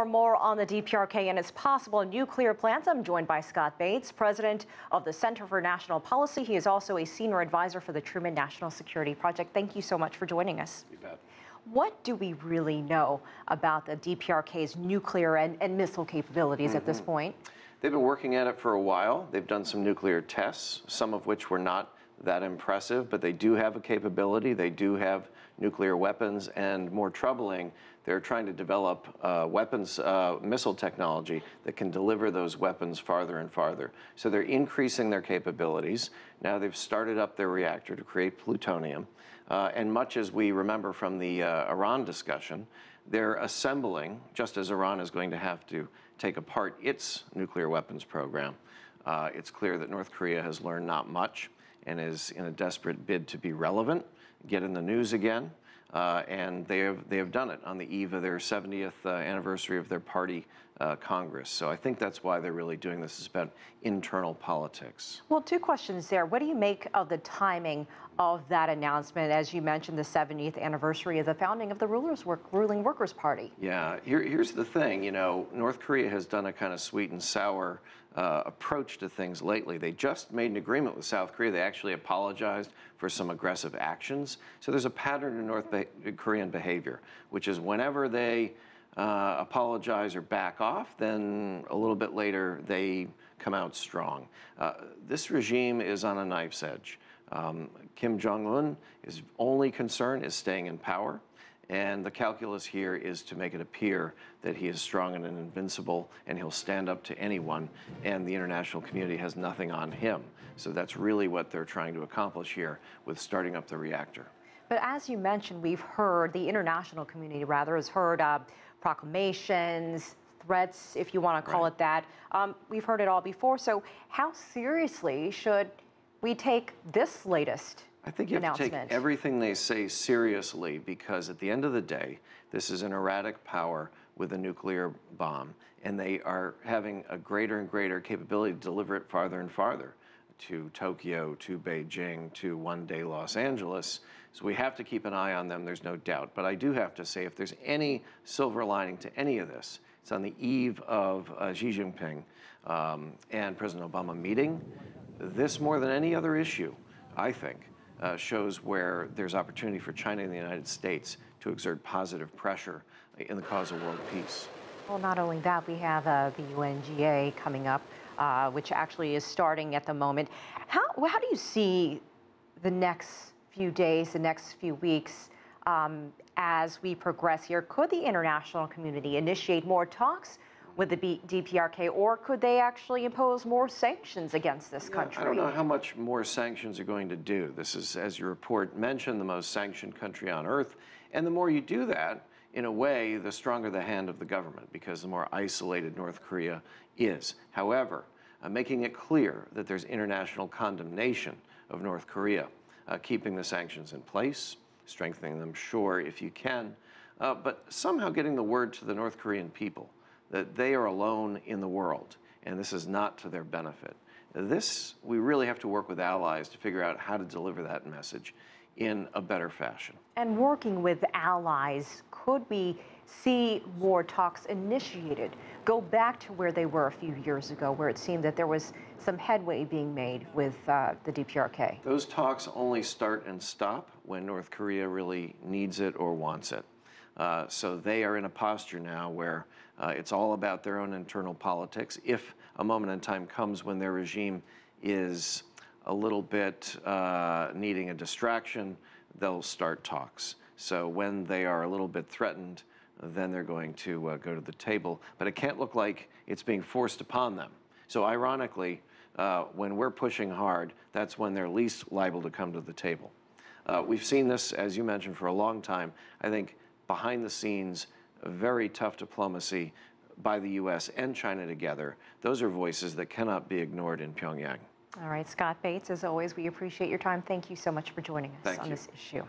For more on the DPRK and its possible nuclear plans, I'm joined by Scott Bates, president of the Center for National Policy. He is also a senior advisor for the Truman National Security Project. Thank you so much for joining us. You bet. What do we really know about the DPRK's nuclear and missile capabilities at this point? They've been working at it for a while. They've done some nuclear tests, some of which were not that impressive, but they do have a capability. They do have nuclear weapons, and more troubling, they're trying to develop missile technology that can deliver those weapons farther and farther. So they're increasing their capabilities. Now they've started up their reactor to create plutonium. And much as we remember from the Iran discussion, they're assembling, just as Iran is going to have to take apart its nuclear weapons program. It's clear that North Korea has learned not much and is in a desperate bid to be relevant, get in the news again. And they have done it on the eve of their 70th anniversary of their party Congress. So I think that's why they're really doing this. It's about internal politics. Well, two questions there. What do you make of the timing of that announcement? As you mentioned, the 70th anniversary of the founding of the ruling Workers' Party. Yeah, here's the thing. You know, North Korea has done a kind of sweet and sour approach to things lately. They just made an agreement with South Korea. They actually apologized for some aggressive actions. So there's a pattern in North Korean behavior, which is whenever they apologize or back off, then a little bit later they come out strong. This regime is on a knife's edge. Kim Jong-un, his only concern is staying in power. And the calculus here is to make it appear that he is strong and invincible, and he'll stand up to anyone, and the international community has nothing on him. So that's really what they're trying to accomplish here with starting up the reactor. But as you mentioned, we've heard, the international community rather, has heard proclamations, threats, if you want to call it that. We've heard it all before. So how seriously should we take this latest I think you have to take everything they say seriously, because at the end of the day, this is an erratic power with a nuclear bomb, and they are having a greater and greater capability to deliver it farther and farther to Tokyo, to Beijing, to one day Los Angeles. So we have to keep an eye on them, there's no doubt. But I do have to say, if there's any silver lining to any of this, it's on the eve of Xi Jinping and President Obama meeting. This, more than any other issue, I think, shows where there's opportunity for China and the United States to exert positive pressure in the cause of world peace. Well, not only that, we have the UNGA coming up, which actually is starting at the moment. How do you see the next few days, the next few weeks as we progress here? Could the international community initiate more talks with the DPRK, or could they actually impose more sanctions against this country? I don't know how much more sanctions are going to do. This is, as your report mentioned, the most sanctioned country on earth. And the more you do that, in a way, the stronger the hand of the government, because the more isolated North Korea is. However, making it clear that there's international condemnation of North Korea, keeping the sanctions in place, strengthening them, sure, if you can, but somehow getting the word to the North Korean people that they are alone in the world, and this is not to their benefit. We really have to work with allies to figure out how to deliver that message in a better fashion. And working with allies, could we see more talks initiated? Go back to where they were a few years ago, where it seemed that there was some headway being made with the DPRK. Those talks only start and stop when North Korea really needs it or wants it. So they are in a posture now where it's all about their own internal politics. If a moment in time comes when their regime is a little bit needing a distraction, they'll start talks. So when they are a little bit threatened, then they're going to go to the table. But it can't look like it's being forced upon them. So ironically, when we're pushing hard, that's when they're least liable to come to the table. We've seen this, as you mentioned, for a long time. I think behind the scenes, very tough diplomacy by the U.S. and China together. Those are voices that cannot be ignored in Pyongyang. All right, Scott Bates, as always, we appreciate your time. Thank you so much for joining us on this issue.